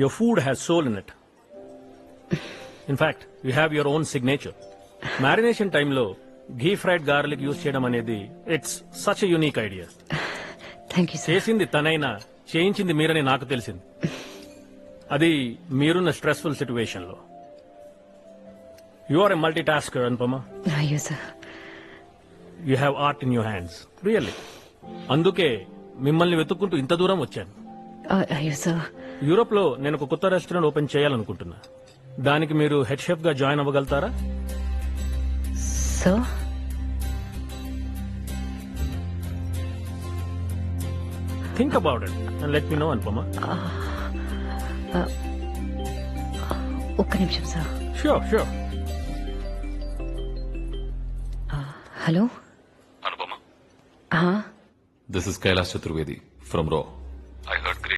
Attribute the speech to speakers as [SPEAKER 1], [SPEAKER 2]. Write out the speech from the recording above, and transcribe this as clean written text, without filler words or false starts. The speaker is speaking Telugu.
[SPEAKER 1] your food has soul in it. In fact, you have your own signature. Marination time lo ghee fried garlic use cheyadam anedi, it's such a unique idea.
[SPEAKER 2] Thank you sir.
[SPEAKER 1] చేసింది తనైనా చేయించింది మీరని నాకు తెలిసింది. అది మీరున్న స్ట్రెస్ఫుల్ సిచ్యువేషన్ లో. You are a multi tasker Anupama.
[SPEAKER 2] అయ్యో sir.
[SPEAKER 1] You have art in your hands really. అందుకే మిమ్మల్ని వెతుక్కుంటూ ఇంత దూరం వచ్చాను.
[SPEAKER 2] అయ్యో సార్.
[SPEAKER 1] యూరోప్ లో నేను ఒక కొత్త రెస్టారెంట్ ఓపెన్ చేయాలనుకుంటున్నా. దానికి మీరు హెడ్ షెఫ్ గా జాయిన్ అవ్వగలుగుతారా?
[SPEAKER 2] Sir
[SPEAKER 1] think about it and let me know Anupama.
[SPEAKER 2] ఒక్క నిమిషం sir.
[SPEAKER 1] Sure sure.
[SPEAKER 2] Hello.
[SPEAKER 3] Anupama, this is Kailash Chaturvedi from Raw.